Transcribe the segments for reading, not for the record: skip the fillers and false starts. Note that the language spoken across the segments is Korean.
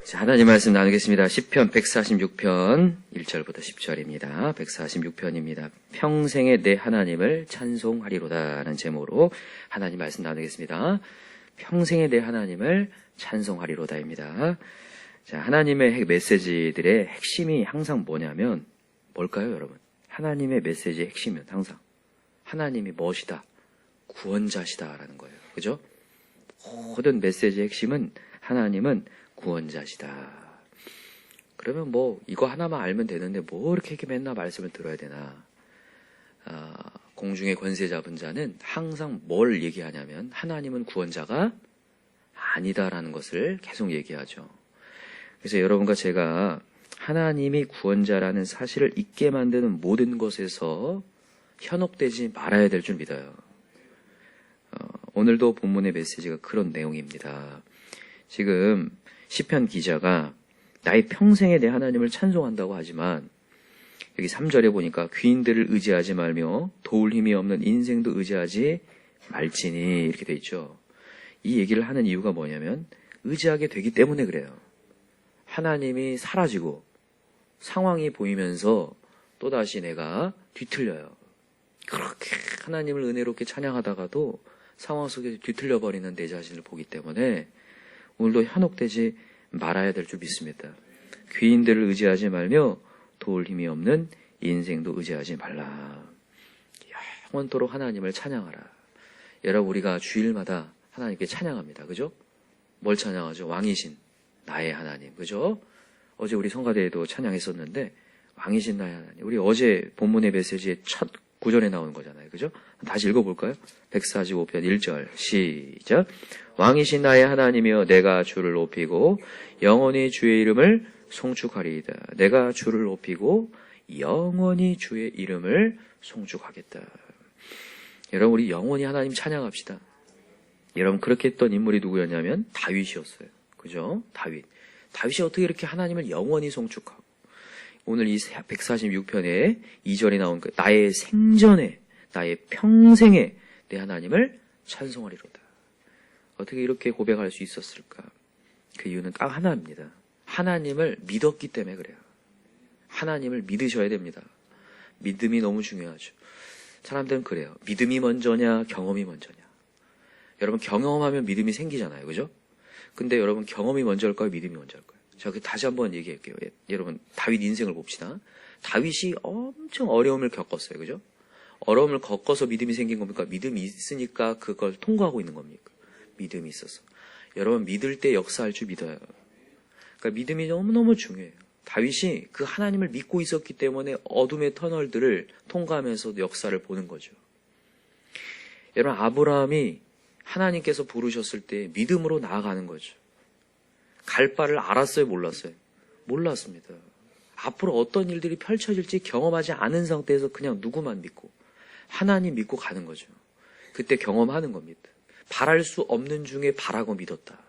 자, 하나님 말씀 나누겠습니다. 시편 146편 1절부터 10절입니다. 146편입니다. 평생에 내 하나님을 찬송하리로다라는 제목으로 하나님 말씀 나누겠습니다. 평생에 내 하나님을 찬송하리로다입니다. 자, 하나님의 메시지들의 핵심이 항상 뭐냐면 뭘까요, 여러분? 하나님의 메시지의 핵심은 항상 하나님이 무엇이다? 구원자시다라는 거예요. 그죠? 모든 메시지의 핵심은 하나님은 구원자시다. 그러면 뭐 이거 하나만 알면 되는데 뭐 이렇게 맨날 말씀을 들어야 되나? 공중의 권세 잡은 자는 항상 뭘 얘기하냐면 하나님은 구원자가 아니다라는 것을 계속 얘기하죠. 그래서 여러분과 제가 하나님이 구원자라는 사실을 잊게 만드는 모든 것에서 현혹되지 말아야 될 줄 믿어요. 오늘도 본문의 메시지가 그런 내용입니다. 지금 시편 기자가 나의 평생에 내 하나님을 찬송한다고 하지만 여기 3절에 보니까 귀인들을 의지하지 말며 도울 힘이 없는 인생도 의지하지 말지니 이렇게 돼 있죠. 이 얘기를 하는 이유가 뭐냐면 의지하게 되기 때문에 그래요. 하나님이 사라지고 상황이 보이면서 또다시 내가 뒤틀려요. 그렇게 하나님을 은혜롭게 찬양하다가도 상황 속에서 뒤틀려버리는 내 자신을 보기 때문에 오늘도 현혹되지 말아야 될 줄 믿습니다. 귀인들을 의지하지 말며 도울 힘이 없는 인생도 의지하지 말라. 영원토록 하나님을 찬양하라. 여러분 우리가 주일마다 하나님께 찬양합니다. 그죠? 뭘 찬양하죠? 왕이신 나의 하나님. 그죠? 어제 우리 성가대에도 찬양했었는데 왕이신 나의 하나님. 우리 어제 본문의 메시지의 첫 구절에 나오는 거잖아요. 그죠? 다시 읽어볼까요? 145편 1절 시작. 왕이신 나의 하나님이여 내가 주를 높이고 영원히 주의 이름을 송축하리이다. 내가 주를 높이고 영원히 주의 이름을 송축하겠다. 여러분 우리 영원히 하나님 찬양합시다. 여러분 그렇게 했던 인물이 누구였냐면 다윗이었어요. 그죠? 다윗이 어떻게 이렇게 하나님을 영원히 송축하고 오늘 이 146편에 2절이 나온 나의 생전에 나의 평생에 내 하나님을 찬송하리로다. 어떻게 이렇게 고백할 수 있었을까? 그 이유는 딱 하나입니다. 하나님을 믿었기 때문에 그래요. 하나님을 믿으셔야 됩니다. 믿음이 너무 중요하죠. 사람들은 그래요. 믿음이 먼저냐 경험이 먼저냐. 여러분 경험하면 믿음이 생기잖아요. 그죠? 근데 여러분 경험이 먼저일까요? 믿음이 먼저일까요? 제가 다시 한번 얘기할게요. 여러분 다윗 인생을 봅시다. 다윗이 엄청 어려움을 겪었어요. 그죠? 어려움을 겪어서 믿음이 생긴 겁니까? 믿음이 있으니까 그걸 통과하고 있는 겁니까? 믿음이 있어서. 여러분 믿을 때 역사할 줄 믿어요. 그러니까 믿음이 너무너무 중요해요. 다윗이 그 하나님을 믿고 있었기 때문에 어둠의 터널들을 통과하면서 역사를 보는 거죠. 여러분 아브라함이 하나님께서 부르셨을 때 믿음으로 나아가는 거죠. 갈 바를 알았어요? 몰랐어요? 몰랐습니다. 앞으로 어떤 일들이 펼쳐질지 경험하지 않은 상태에서 그냥 누구만 믿고 하나님 믿고 가는 거죠. 그때 경험하는 겁니다. 바랄 수 없는 중에 바라고 믿었다.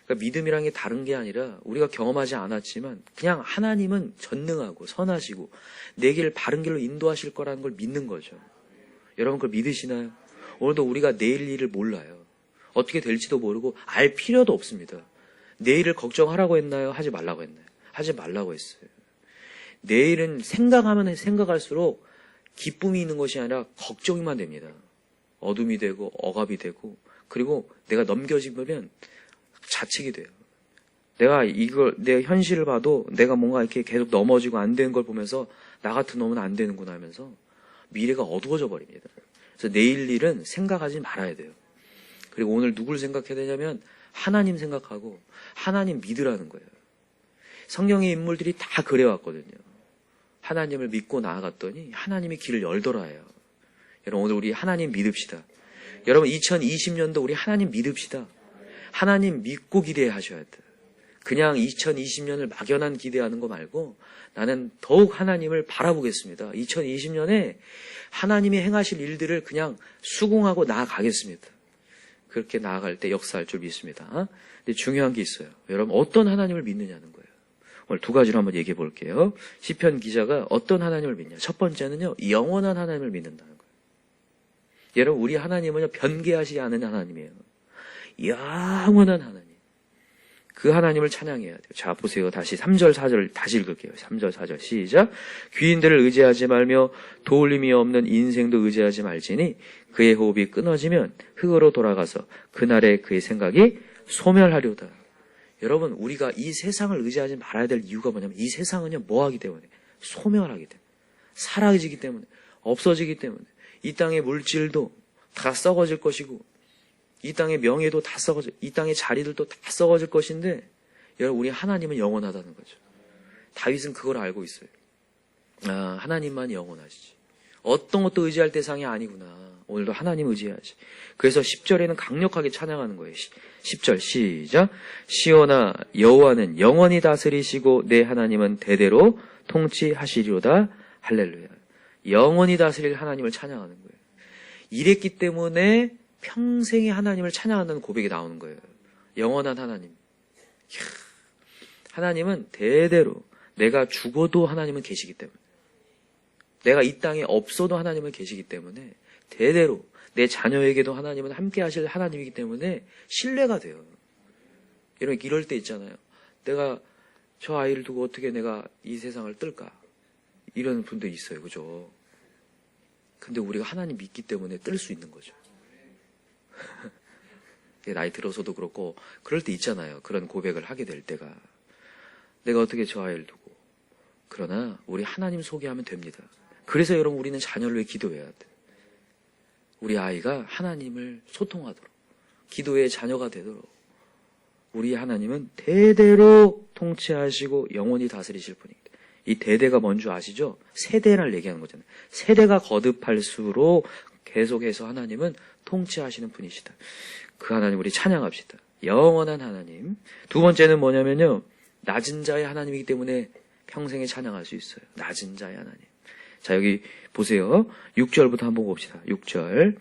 그러니까 믿음이란 게 다른 게 아니라 우리가 경험하지 않았지만 그냥 하나님은 전능하고 선하시고 내 길을 바른 길로 인도하실 거라는 걸 믿는 거죠. 여러분 그걸 믿으시나요? 오늘도 우리가 내일 일을 몰라요. 어떻게 될지도 모르고 알 필요도 없습니다. 내일을 걱정하라고 했나요? 하지 말라고 했나요? 하지 말라고 했어요. 내일은 생각하면 생각할수록 기쁨이 있는 것이 아니라 걱정만 됩니다. 어둠이 되고 억압이 되고 그리고 내가 넘겨지면 자책이 돼요. 내가 내 현실을 봐도 내가 뭔가 이렇게 계속 넘어지고 안 되는 걸 보면서 나 같은 놈은 안 되는구나 하면서 미래가 어두워져 버립니다. 그래서 내일 일은 생각하지 말아야 돼요. 그리고 오늘 누굴 생각해야 되냐면 하나님 생각하고 하나님 믿으라는 거예요. 성경의 인물들이 다 그래왔거든요. 하나님을 믿고 나아갔더니 하나님이 길을 열더라 해요. 여러분 오늘 우리 하나님 믿읍시다. 여러분 2020년도 우리 하나님 믿읍시다. 하나님 믿고 기대하셔야 돼. 그냥 2020년을 막연한 기대하는 거 말고 나는 더욱 하나님을 바라보겠습니다. 2020년에 하나님이 행하실 일들을 그냥 수긍하고 나아가겠습니다. 그렇게 나아갈 때 역사할 줄 믿습니다. 근데 중요한 게 있어요. 여러분 어떤 하나님을 믿느냐는 거예요. 오늘 두 가지로 한번 얘기해 볼게요. 시편 기자가 어떤 하나님을 믿냐. 첫 번째는요. 영원한 하나님을 믿는다는 거예요. 여러분 우리 하나님은요. 변개하시지 않은 하나님이에요. 영원한 하나님. 그 하나님을 찬양해야 돼요. 자, 보세요. 다시 3절, 4절 다시 읽을게요. 3절, 4절 시작. 귀인들을 의지하지 말며 도울림이 없는 인생도 의지하지 말지니 그의 호흡이 끊어지면 흙으로 돌아가서 그날에 그의 생각이 소멸하려다. 여러분, 우리가 이 세상을 의지하지 말아야 될 이유가 뭐냐면 이 세상은요, 뭐하기 때문에? 소멸하기 때문에. 사라지기 때문에. 없어지기 때문에. 이 땅의 물질도 다 썩어질 것이고 이 땅의 명예도 다 썩어질, 이 땅의 자리들도 다 썩어질 것인데 여러분, 우리 하나님은 영원하다는 거죠. 다윗은 그걸 알고 있어요. 아, 하나님만 영원하시지. 어떤 것도 의지할 대상이 아니구나. 오늘도 하나님 의지해야지. 그래서 10절에는 강력하게 찬양하는 거예요. 10절 시작. 시온아 여호와는 영원히 다스리시고 내 하나님은 대대로 통치하시리로다. 할렐루야. 영원히 다스릴 하나님을 찬양하는 거예요. 이랬기 때문에 평생의 하나님을 찬양한다는 고백이 나오는 거예요. 영원한 하나님. 이야, 하나님은 대대로 내가 죽어도 하나님은 계시기 때문에, 내가 이 땅에 없어도 하나님은 계시기 때문에 대대로 내 자녀에게도 하나님은 함께 하실 하나님이기 때문에 신뢰가 돼요. 이럴 때 있잖아요. 내가 저 아이를 두고 어떻게 내가 이 세상을 뜰까? 이런 분도 있어요. 그죠? 근데 우리가 하나님 믿기 때문에 뜰 수 있는 거죠. 나이 들어서도 그렇고 그럴 때 있잖아요. 그런 고백을 하게 될 때가. 내가 어떻게 저 아이를 두고. 그러나 우리 하나님 소개하면 됩니다. 그래서 여러분, 우리는 자녀를 위해 기도해야 돼. 우리 아이가 하나님을 소통하도록, 기도의 자녀가 되도록 우리 하나님은 대대로 통치하시고 영원히 다스리실 분입니다. 이 대대가 뭔지 아시죠? 세대를 얘기하는 거잖아요. 세대가 거듭할수록 계속해서 하나님은 통치하시는 분이시다. 그 하나님 우리 찬양합시다. 영원한 하나님. 두 번째는 뭐냐면요, 낮은 자의 하나님이기 때문에 평생에 찬양할 수 있어요. 낮은 자의 하나님. 자, 여기 보세요. 6절부터 한번 봅시다. 6절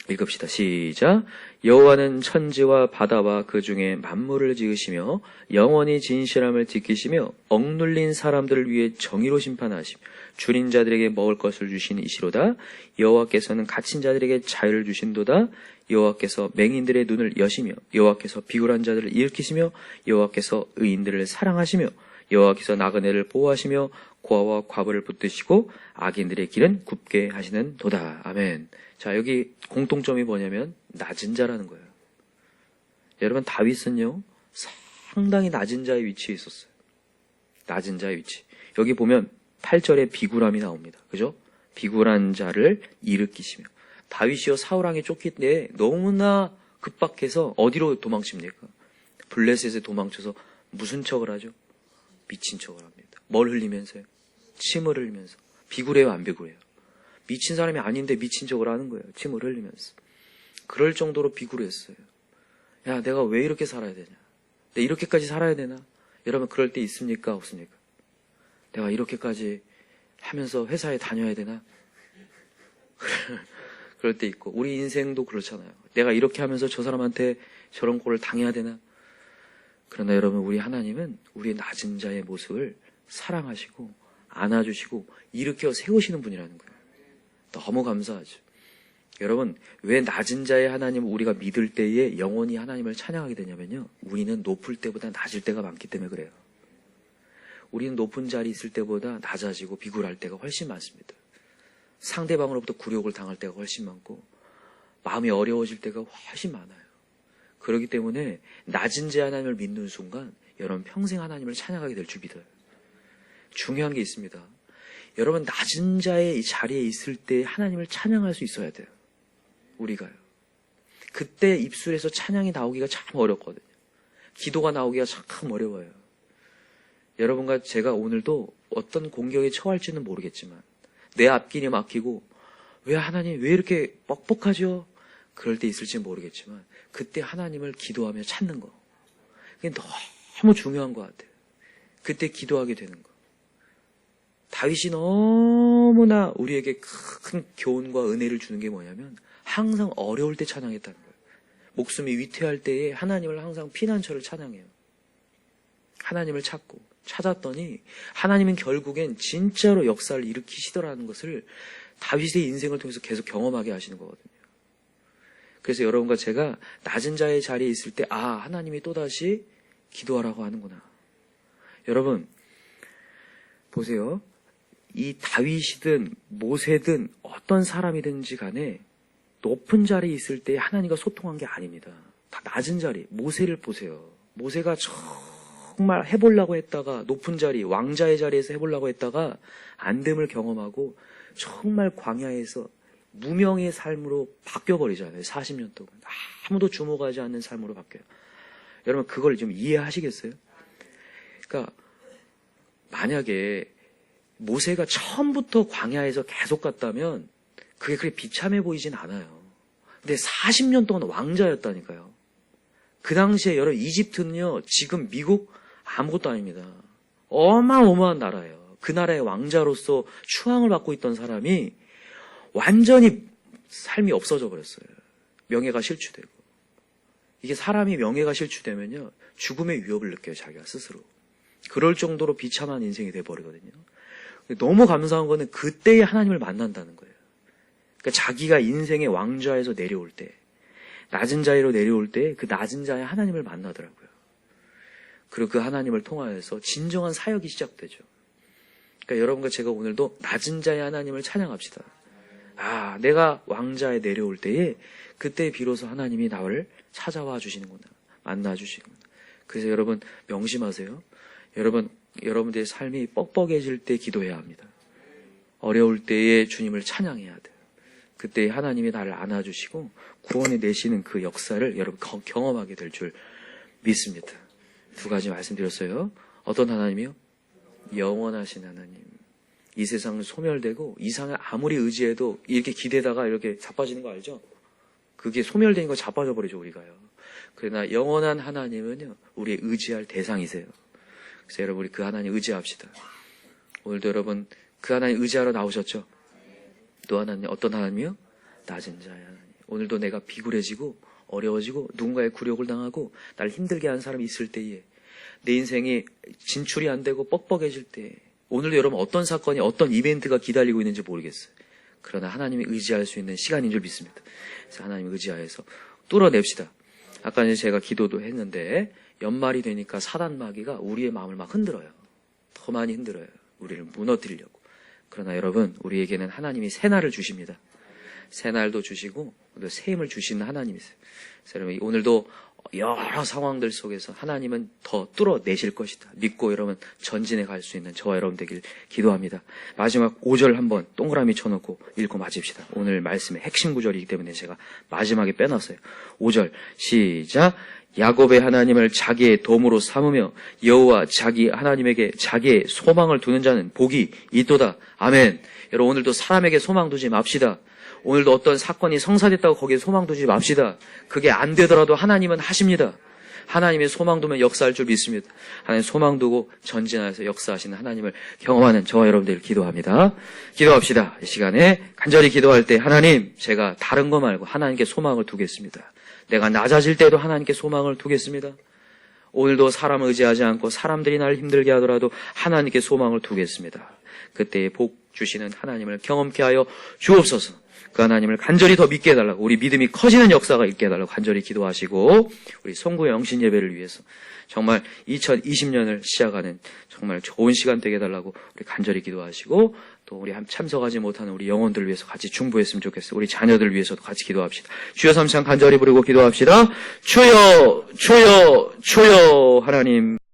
읽읍시다. 시작. 여호와는 천지와 바다와 그 중에 만물을 지으시며 영원히 진실함을 지키시며 억눌린 사람들을 위해 정의로 심판하시며 줄인 자들에게 먹을 것을 주신 이시로다. 여호와께서는 갇힌 자들에게 자유를 주신도다. 여호와께서 맹인들의 눈을 여시며 여호와께서 비굴한 자들을 일으키시며 여호와께서 의인들을 사랑하시며 여호와께서 나그네를 보호하시며 고아와 과부를 붙드시고 악인들의 길은 굽게 하시는 도다. 아멘. 자, 여기 공통점이 뭐냐면 낮은 자라는 거예요. 여러분, 다윗은요 상당히 낮은 자의 위치에 있었어요. 낮은 자의 위치. 여기 보면 8절에 비굴함이 나옵니다. 그죠? 비굴한 자를 일으키시며. 다윗이요 사울왕에 쫓길 때 너무나 급박해서 어디로 도망칩니까? 블레셋에 도망쳐서 무슨 척을 하죠? 미친 척을 합니다. 뭘 흘리면서요? 침을 흘리면서. 비굴해요, 안 비굴해요? 미친 사람이 아닌데 미친 척을 하는 거예요. 침을 흘리면서. 그럴 정도로 비굴했어요. 야, 내가 왜 이렇게 살아야 되냐? 내가 이렇게까지 살아야 되나? 여러분, 그럴 때 있습니까? 없습니까? 내가 이렇게까지 하면서 회사에 다녀야 되나? 그럴 때 있고, 우리 인생도 그렇잖아요. 내가 이렇게 하면서 저 사람한테 저런 꼴을 당해야 되나? 그러나 여러분, 우리 하나님은 우리 낮은 자의 모습을 사랑하시고 안아주시고 일으켜 세우시는 분이라는 거예요. 너무 감사하죠. 여러분, 왜 낮은 자의 하나님을 우리가 믿을 때에 영원히 하나님을 찬양하게 되냐면요, 우리는 높을 때보다 낮을 때가 많기 때문에 그래요. 우리는 높은 자리에 있을 때보다 낮아지고 비굴할 때가 훨씬 많습니다. 상대방으로부터 굴욕을 당할 때가 훨씬 많고 마음이 어려워질 때가 훨씬 많아요. 그렇기 때문에 낮은 자 하나님을 믿는 순간 여러분 평생 하나님을 찬양하게 될 줄 믿어요. 중요한 게 있습니다. 여러분, 낮은 자의 이 자리에 있을 때 하나님을 찬양할 수 있어야 돼요. 우리가요. 그때 입술에서 찬양이 나오기가 참 어렵거든요. 기도가 나오기가 참 어려워요. 여러분과 제가 오늘도 어떤 공격에 처할지는 모르겠지만 내 앞길이 막히고 왜 하나님 왜 이렇게 뻑뻑하죠? 그럴 때 있을지 모르겠지만 그때 하나님을 기도하며 찾는 거, 그게 너무 중요한 것 같아요. 그때 기도하게 되는 거. 다윗이 너무나 우리에게 큰 교훈과 은혜를 주는 게 뭐냐면 항상 어려울 때 찬양했다는 거예요. 목숨이 위태할 때에 하나님을 항상 피난처를 찬양해요. 하나님을 찾았더니 하나님은 결국엔 진짜로 역사를 일으키시더라는 것을 다윗의 인생을 통해서 계속 경험하게 하시는 거거든요. 그래서 여러분과 제가 낮은 자의 자리에 있을 때 하나님이 또다시 기도하라고 하는구나. 여러분, 보세요. 이 다윗이든 모세든 어떤 사람이든지 간에 높은 자리에 있을 때 하나님과 소통한 게 아닙니다. 다 낮은 자리. 모세를 보세요. 모세가 정말 해보려고 했다가 높은 자리, 왕자의 자리에서 해보려고 했다가 안 됨을 경험하고 정말 광야에서 무명의 삶으로 바뀌어버리잖아요. 40년 동안. 아무도 주목하지 않는 삶으로 바뀌어요. 여러분, 그걸 좀 이해하시겠어요? 그러니까 만약에 모세가 처음부터 광야에서 계속 갔다면 그게 그렇게 비참해 보이진 않아요. 근데 40년 동안 왕자였다니까요. 그 당시에 여러분, 이집트는요, 지금 미국 아무것도 아닙니다. 어마어마한 나라예요. 그 나라의 왕자로서 추앙을 받고 있던 사람이 완전히 삶이 없어져 버렸어요. 명예가 실추되고. 이게 사람이 명예가 실추되면요, 죽음의 위협을 느껴요, 자기가 스스로. 그럴 정도로 비참한 인생이 돼버리거든요. 너무 감사한 거는 그때의 하나님을 만난다는 거예요. 그러니까 자기가 인생의 왕좌에서 내려올 때, 낮은 자리로 내려올 때 그 낮은 자의 하나님을 만나더라고요. 그리고 그 하나님을 통하여서 진정한 사역이 시작되죠. 그러니까 여러분과 제가 오늘도 낮은 자의 하나님을 찬양합시다. 내가 왕좌에 내려올 때에 그때 비로소 하나님이 나를 찾아와 주시는구나. 만나 주시는구나. 그래서 여러분 명심하세요. 여러분들의 삶이 뻑뻑해질 때 기도해야 합니다. 어려울 때에 주님을 찬양해야 돼요. 그때 하나님이 나를 안아주시고 구원해 내시는 그 역사를 여러분 경험하게 될 줄 믿습니다. 두 가지 말씀드렸어요. 어떤 하나님이요? 영원하신 하나님. 이 세상은 소멸되고 이상을 아무리 의지해도 이렇게 기대다가 이렇게 자빠지는 거 알죠? 그게 소멸되는 거 자빠져 버리죠, 우리가요. 그러나 영원한 하나님은요, 우리의 의지할 대상이세요. 그래서 여러분, 우리 그 하나님 의지합시다. 오늘도 여러분 그 하나님 의지하러 나오셨죠? 또 하나님, 어떤 하나님이요? 낮은 자의 하나님. 오늘도 내가 비굴해지고 어려워지고 누군가의 굴욕을 당하고 나를 힘들게 하는 사람이 있을 때에, 내 인생이 진출이 안 되고 뻑뻑해질 때, 오늘도 여러분 어떤 사건이, 어떤 이벤트가 기다리고 있는지 모르겠어요. 그러나 하나님이 의지할 수 있는 시간인 줄 믿습니다. 그래서 하나님 의지하여서 뚫어냅시다. 아까 제가 기도도 했는데 연말이 되니까 사단 마귀가 우리의 마음을 막 흔들어요. 더 많이 흔들어요. 우리를 무너뜨리려고. 그러나 여러분, 우리에게는 하나님이 새날을 주십니다. 새날도 주시고 새 힘을 주시는 하나님이세요. 그래서 여러분, 오늘도 여러 상황들 속에서 하나님은 더 뚫어내실 것이다. 믿고 여러분 전진해 갈 수 있는 저와 여러분 되길 기도합니다. 마지막 5절 한번 동그라미 쳐놓고 읽고 마칩시다. 오늘 말씀의 핵심 구절이기 때문에 제가 마지막에 빼놨어요. 5절 시작. 야곱의 하나님을 자기의 도움으로 삼으며 여호와 자기 하나님에게 자기의 소망을 두는 자는 복이 있도다. 아멘. 여러분, 오늘도 사람에게 소망 두지 맙시다. 오늘도 어떤 사건이 성사됐다고 거기에 소망 두지 맙시다. 그게 안 되더라도 하나님은 하십니다. 하나님의 소망 두면 역사할 줄 믿습니다. 하나님 소망 두고 전진하여서 역사하시는 하나님을 경험하는 저와 여러분들 기도합니다. 기도합시다. 이 시간에 간절히 기도할 때, 하나님, 제가 다른 거 말고 하나님께 소망을 두겠습니다. 내가 낮아질 때도 하나님께 소망을 두겠습니다. 오늘도 사람을 의지하지 않고 사람들이 나를 힘들게 하더라도 하나님께 소망을 두겠습니다. 그때에 복 주시는 하나님을 경험케 하여 주옵소서. 그 하나님을 간절히 더 믿게 해달라고, 우리 믿음이 커지는 역사가 있게 해달라고 간절히 기도하시고, 우리 성구의 영신 예배를 위해서 정말 2020년을 시작하는 정말 좋은 시간 되게 해달라고 우리 간절히 기도하시고, 또 우리 참석하지 못하는 우리 영혼들을 위해서 같이 중보했으면 좋겠어요. 우리 자녀들 위해서도 같이 기도합시다. 주여 삼창 간절히 부르고 기도합시다. 주여, 주여, 주여 하나님.